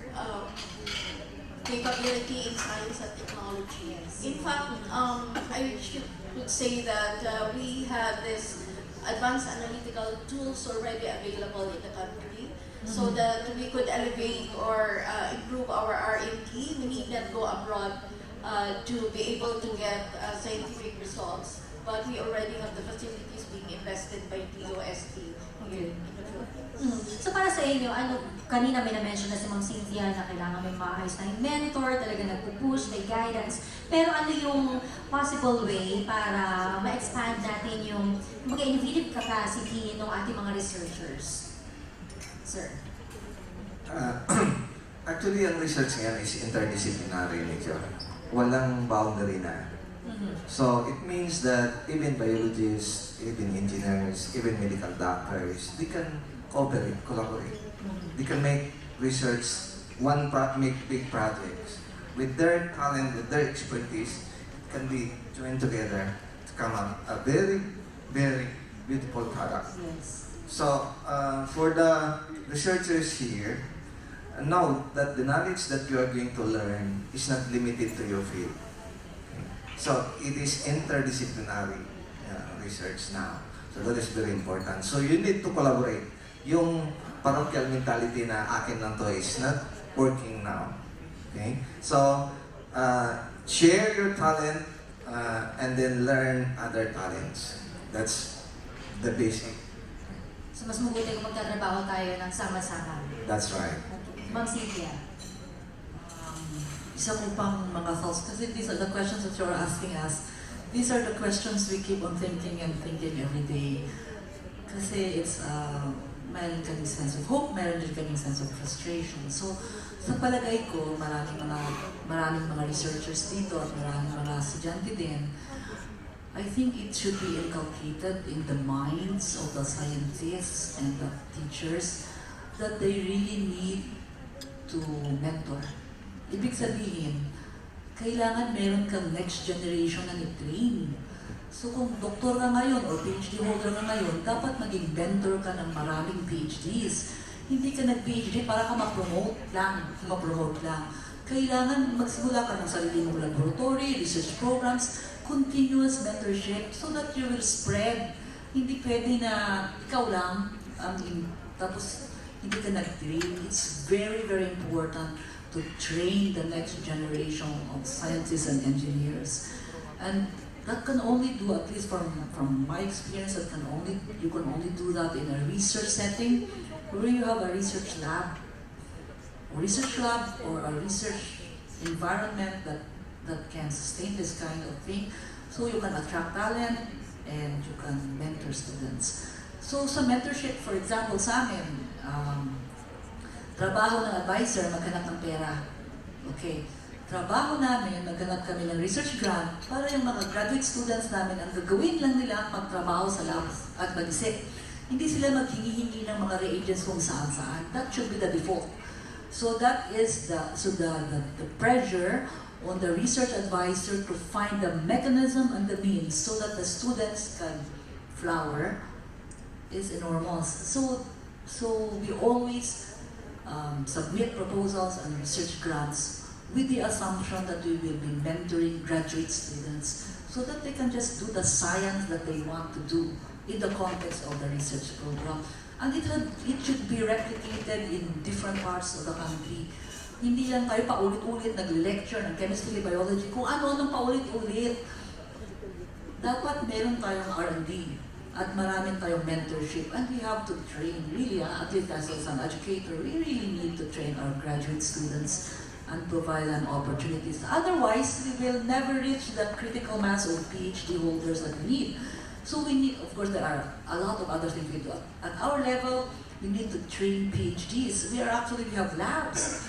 capability in science and technology. In fact, I would say that we have this advanced analytical tools already available in the country, so that we could elevate or improve our R&D. We need not go abroad to be able to get scientific results, but we already have the facilities being invested by DOST here in the Philippines. So para sa inyo, kanina may na-mention na si Ma'am Cynthia na kailangan may maayos tayong mentor, talaga nagpupush, may guidance. Pero ano yung possible way para ma-expand natin yung innovative capacity ng ating mga researchers? Sir. Actually, ang research ngayon is interdisciplinary nature. Walang boundary na. So it means that even biologists, even engineers, even medical doctors, they can cooperate, collaborate. They can make research, make big projects. With their talent, with their expertise, it can be joined together to come up a very, very beautiful product. Yes. So for the researchers here, know that the knowledge that you are going to learn is not limited to your field. So it is interdisciplinary research now. So that is very important. So you need to collaborate. Yung parochial mentality na akin lang to is not working now. Okay? So share your talent and then learn other talents. That's the basic. So mas mabuti kung magtatrabaho tayo ng sama-sama. That's right. Okay. Ma'am Cynthia. Isa po pang mga thoughts, kasi these are the questions that you're asking us. These are the questions we keep on thinking and thinking every day. Kasi it's, meron kaming sense of hope, meron din kaming sense of frustration. So, sa palagay ko, maraming mga researchers dito at maraming mga estudyante din. I think it should be inculcated in the minds of the scientists and the teachers that they really need to mentor. Ibig sabihin, kailangan meron kang next generation na ni-train. So kung doktor ka ngayon o PhD holder ka ngayon, dapat maging mentor ka ng maraming PhDs. Hindi ka nag-PhD para ka ma-promote lang. Kailangan magsimula ka ng sarili mong laboratory, research programs, continuous mentorship so that you will spread. Hindi pwede na ikaw lang tapos hindi ka nag-train. It's very, very important to train the next generation of scientists and engineers. And that can only do, at least from my experience, you can only do that in a research setting where you have a research lab or a research environment that that can sustain this kind of thing. So you can attract talent and you can mentor students. So sa mentorship, for example, sa amin, trabaho ng advisor, maghanap ng pera. Okay. Trabaho namin, maghanap kami ng research grant para yung mga graduate students namin, ang gagawin lang nila magtrabaho sa lab at mag-isip. Hindi sila maghingi-hingi ng mga reagents kung saan-saan. That should be the default. So that is the pressure on the research advisor to find the mechanism and the means so that the students can flower is enormous. So we always submit proposals and research grants with the assumption that we will be mentoring graduate students so that they can just do the science that they want to do in the context of the research program. And it should be replicated in different parts of the country. Hindi lang tayo paulit-ulit nag-lecture ng chemistry, biology, kung ano-anong paulit-ulit. Dapat meron tayong R&D at maraming tayong mentorship. And we have to train, really, at least as an educator, we really need to train our graduate students and provide them opportunities. Otherwise, we will never reach the critical mass of PhD holders that we need. So we need, of course, there are a lot of other things we do. At our level, we need to train PhDs. We have labs.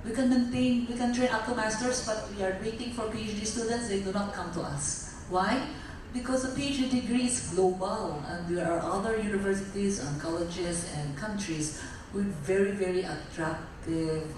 We can train up to masters, but we are waiting for PhD students. They do not come to us. Why? Because a PhD degree is global, and there are other universities and colleges and countries with very, very attractive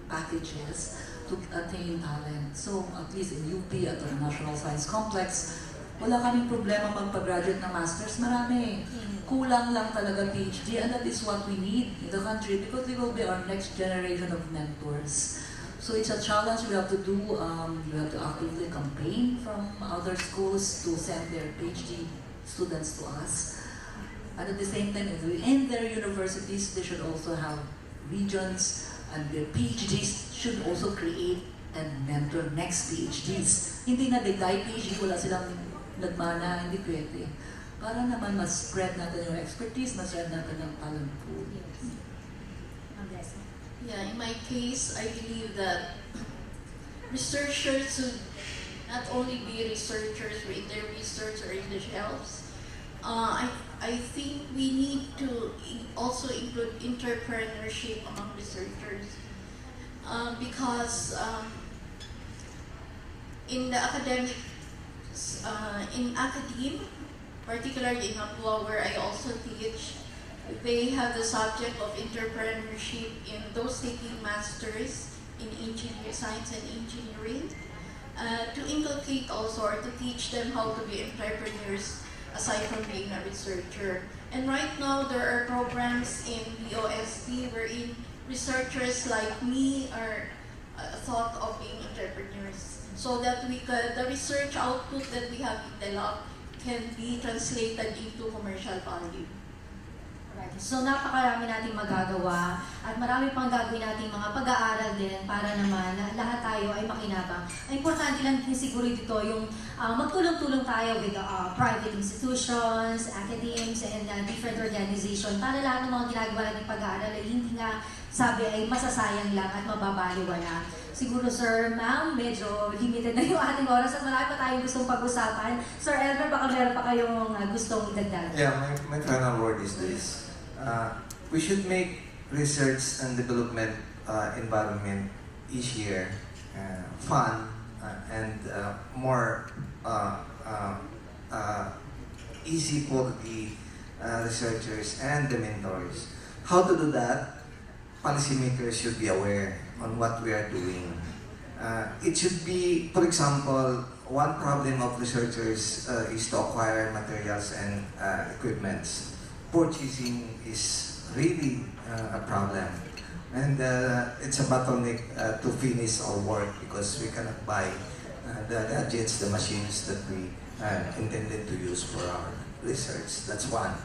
packages to attain talent. So at least in UP at our National Science Complex, wala kaming problema magpa-graduate ng masters. Marami. Kulang lang talaga PhD, and that is what we need in the country because they will be our next generation of mentors. So it's a challenge we have to do. We have to actively campaign from other schools to send their PhD students to us. And at the same time, in their universities, they should also have regions, and their PhDs should also create and mentor next PhDs. Hindi na they die PhD, wala silang nagmana, hindi pwede. Para naman mas spread natin yung expertise, mas spread natin yung talent pool. Yeah, in my case, I believe that researchers should not only be researchers in their research or in the shelves. I think we need to also include entrepreneurship among researchers because in the academic in academia, particularly in Abua, where I also teach, they have the subject of entrepreneurship in those taking masters in engineering, science and engineering, to inculcate also or to teach them how to be entrepreneurs aside from being a researcher. And right now there are programs in DOST wherein researchers like me are thought of being entrepreneurs, so that the research output that we have in the lab can be translated into commercial value. Right. So napakarami nating magagawa at marami pang gagawin nating mga pag-aaral din para naman lahat tayo ay makinabang. Ang importante lang din siguro dito yung magtulong-tulong tayo with private institutions, academics, and different organizations para lahat ng mga ginagawa nating pag-aaral ay hindi nga sabi ay masasayang lang at mababaliwala. Siguro, sir, ma'am, medyo limited na yung ating oras at marami pa tayong gustong pag-usapan. Sir Elmer, baka meron pa kayong gustong idagdag? Yeah, my final word is this. We should make research and development environment easier, fun, and more easy for the researchers and the mentors. How to do that? Policymakers should be aware on what we are doing. It should be, for example, one problem of researchers is to acquire materials and equipments. Purchasing is really a problem. And it's a bottleneck to finish our work because we cannot buy the gadgets, the machines that we intended to use for our research. That's one.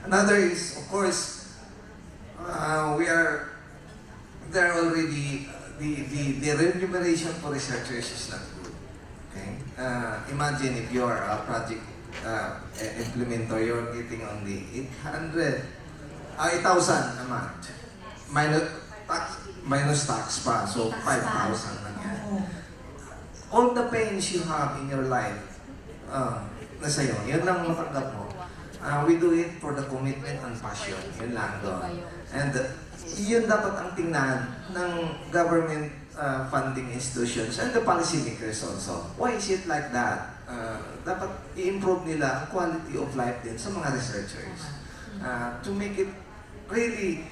Another is, of course, there already the remuneration for researchers is not good. Okay, imagine if you are a project implementer, you're getting only 8,000 a month minus tax pa, so 5,000 lang yan. all the pains you have in your life, nasa iyo. Yun lang matanggap mo. We do it for the commitment and passion. Yun lang doon. And yun dapat ang tingnan ng government funding institutions and the policymakers also. Why is it like that? Dapat i-improve nila ang quality of life din sa mga researchers. To make it really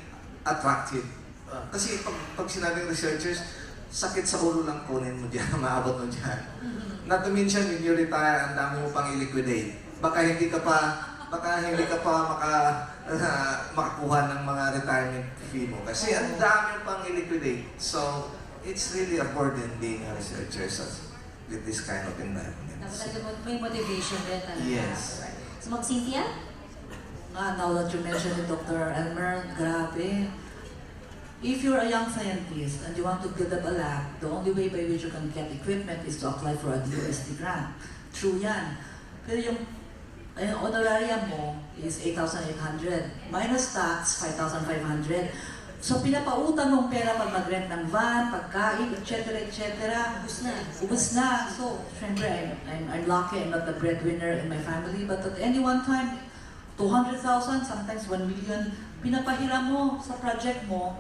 attractive. Kasi pag sinabing researchers, sakit sa ulo lang kunin mo dyan, maabot mo dyan. Not to mention, when you retire, ang dami mo pang i-liquidate. Baka hindi ka pa makakuha ng mga retirement fee mo. Kasi ang dami mo pang i-liquidate. So, it's really a burden being a researcher with this kind of environment. May motivation din talaga. Yes. So, Cynthia? Now that you mentioned it, Dr. Elmer, grabe. If you're a young scientist and you want to build up a lab, the only way by which you can get equipment is to apply for a DOST grant. True yan. Pero yung honorarium mo is 8,800. Minus tax, 5,500. So pinapautang mong pera pag mag-rent ng van, pagkain, etc. Ubus na. So, syempre, I'm lucky I'm not the breadwinner in my family, but at any one time, 200,000, sometimes 1 million, pinapahiram mo sa project mo,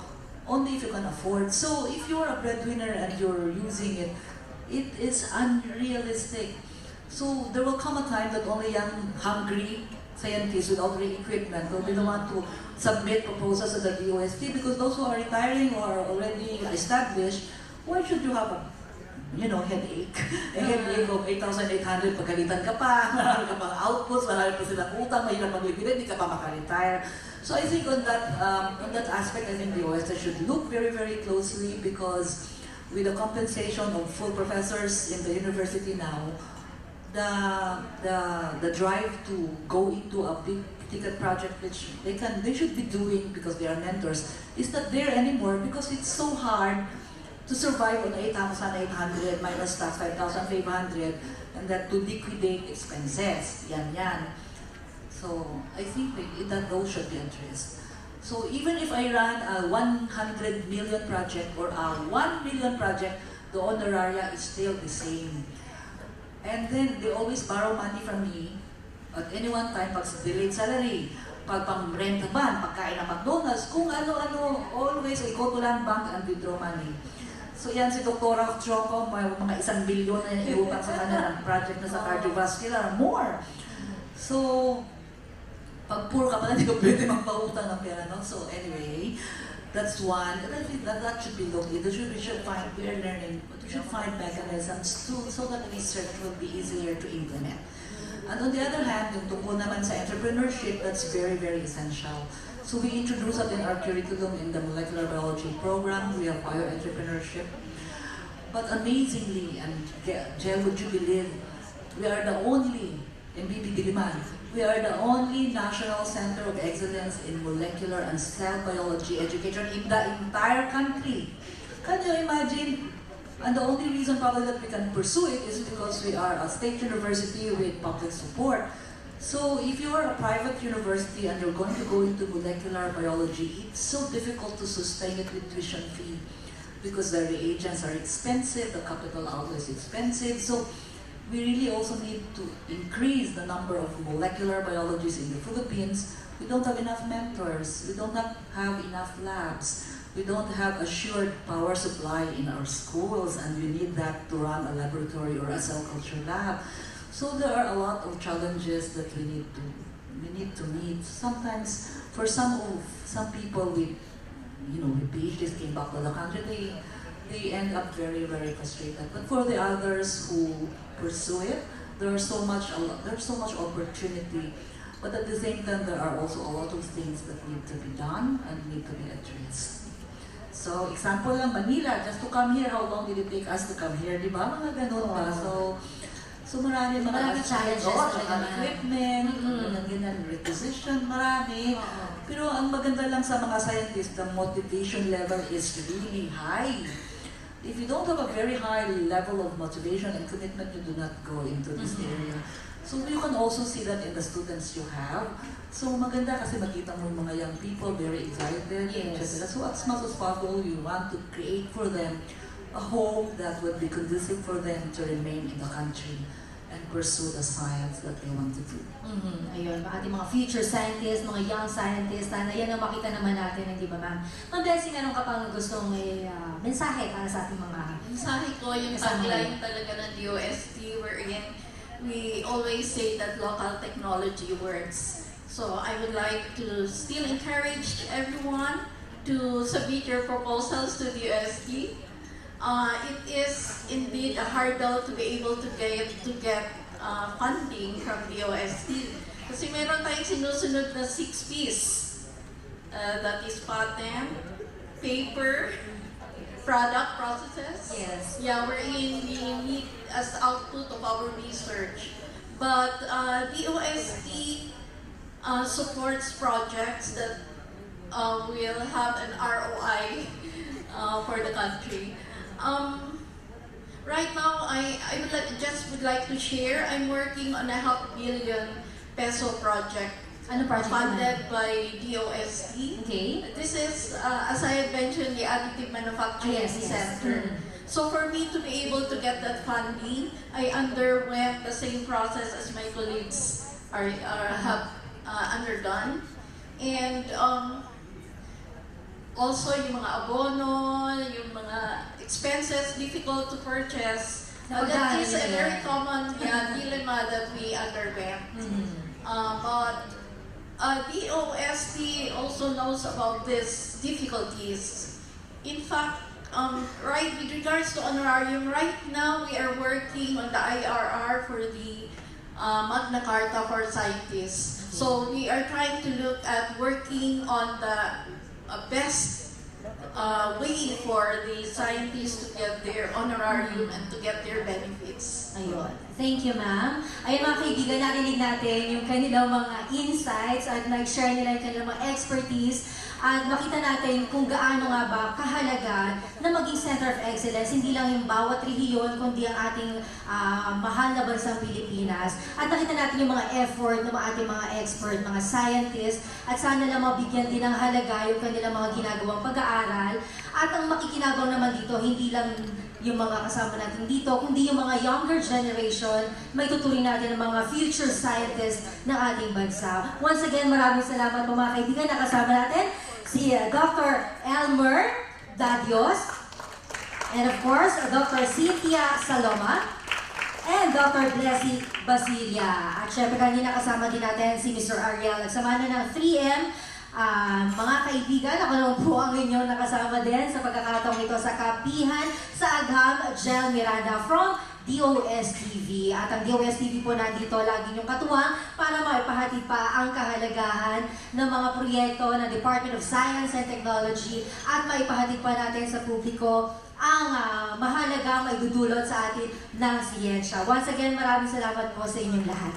only if you can afford. So, if you're a breadwinner and you're using it, it is unrealistic. So, there will come a time that only young, hungry scientists without real equipment will be the one to submit proposals to the DOST, because those who are retiring or are already established, why should you have a headache? A headache of 8,800, pagkalitan ka pa, marami ka pang outputs, marami pa silang utang, mahirap mag-liquidate, hindi ka pa makaretire. So I think on that aspect, I think the OST should look very, very closely, because with the compensation of full professors in the university now, the drive to go into a big ticket project, which they should be doing because they are mentors, is not there anymore, because it's so hard to survive on 8,800 minus tax 5,500, and that to liquidate expenses. Yan. So I think that those should be addressed. So even if I run a 100 million project or a 1 million project, the honoraria is still the same. And then they always borrow money from me at any one time, pag delayed salary, pag pang-rent van, pagkain ng McDonald's, kung ano-ano, always I go to land bank and withdraw money. So yan si Dr. Choco, may mga 1 billion na iutang sa kanya ng project na sa cardiovascular, more. So, pag poor ka pala, hindi ka pwede magpautang ng pera, no? So anyway, that's one. And I think that should be looked into. We should find, we're learning, but we should find mechanisms so that research will be easier to implement. And on the other hand, yung tungkol naman sa entrepreneurship, that's very, very essential. So we introduce that in our curriculum in the molecular biology program. We have bioentrepreneurship. But amazingly, and Jel, would you believe, we are the only, MBB Diliman, we are the only National Center of Excellence in Molecular and Cell Biology Education in the entire country. Can you imagine? And the only reason probably that we can pursue it is because we are a state university with public support. So if you are a private university and you're going to go into molecular biology, it's so difficult to sustain it with tuition fee because the reagents are expensive, the capital outlay is expensive. So we really also need to increase the number of molecular biologists in the Philippines. We don't have enough mentors. We don't have enough labs. We don't have assured power supply in our schools, and we need that to run a laboratory or a cell culture lab. So there are a lot of challenges that we need to meet. Sometimes, for some people with PhDs came back to the country, they end up very, very frustrated. But for the others who pursue it, there's so much opportunity. But at the same time, there are also a lot of things that need to be done and need to be addressed. So, example lang, Manila, just to come here, how long did it take us to come here? Di ba? Mga ganun pa. So marami challenges. Equipment, ganyan, requisition, marami. Pero ang maganda lang sa mga scientists, the motivation level is really high. If you don't have a very high level of motivation and commitment, you do not go into this area. So you can also see that in the students you have. So maganda kasi makita mo yung mga young people very excited, etc. So as much as possible, you want to create for them a home that would be conducive for them to remain in the country and pursue the science that they want to do. Ayun, ating mga future scientists, mga young scientists, na yan ang makita naman natin, hindi ba ma'am? Ma'am Bessie, meron ka pang gustong mensahe para sa ating mga... Mensahe ko yung tagline talaga ng DOST wherein we always say that local technology works. So I would like to still encourage everyone to submit your proposals to DOST. It is indeed a hurdle to be able to get funding from DOST. Kasi meron tayong sinusunod na 6 P's. That is patent, paper, product processes. Yes. Yeah, wherein we need as output of our research. But DOST supports projects that will have an ROI for the country. Right now, I would like to share. I'm working on a $500 million project. Ano project Funded by DOST. Okay. This is, as I had mentioned, the Additive Manufacturing Yes. Center. So for me to be able to get that funding, I underwent the same process as my colleagues have undergone. And also yung mga abono, yung mga expenses difficult to purchase. That is a very common dilemma that we underwent. But DOST also knows about these difficulties. In fact, right with regards to honorarium, right now we are working on the IRR for the Magna Carta for scientists. So we are trying to look at working on the best way for the scientists to get their honorarium and to get their benefits. Ayun. Thank you, ma'am. Ayun mga kaibigan, narinig natin yung kanilang mga insights at nag-share nila yung kanilang mga expertise at makita natin kung gaano nga ba kahalaga na maging Center of Excellence, hindi lang yung bawat rehiyon, kundi ang ating mahal na bansang Pilipinas. At nakita natin yung mga effort ng ating mga expert, mga scientists, at sana lang mabigyan din ng halaga yung kanilang mga ginagawang pag-aaral. At ang makikinabang naman dito, hindi lang yung mga kasama natin dito, kundi yung mga younger generation, may tuturing natin ng mga future scientists ng ating bansa. Once again, maraming salamat po mga kaibigan, nakasama natin si Dr. Elmer Dadios, and of course, Dr. Cynthia Saloma, and Dr. Blessy Basilia. At syempre kanina kasama din natin si Mr. Ariel. Nagsama na ng 3M. Mga kaibigan, ako naman po ang inyong nakasama din sa pagkakataong ito sa Kapihan sa Agham Gel Miranda from DOSTv. At ang DOSTv po nandito lagi niyong katuwang para maipahatid pa ang kahalagahan ng mga proyekto ng Department of Science and Technology at maipahatid pa natin sa publiko ang mahalaga may dudulot sa atin ng siyensya. Once again, maraming salamat po sa inyong lahat.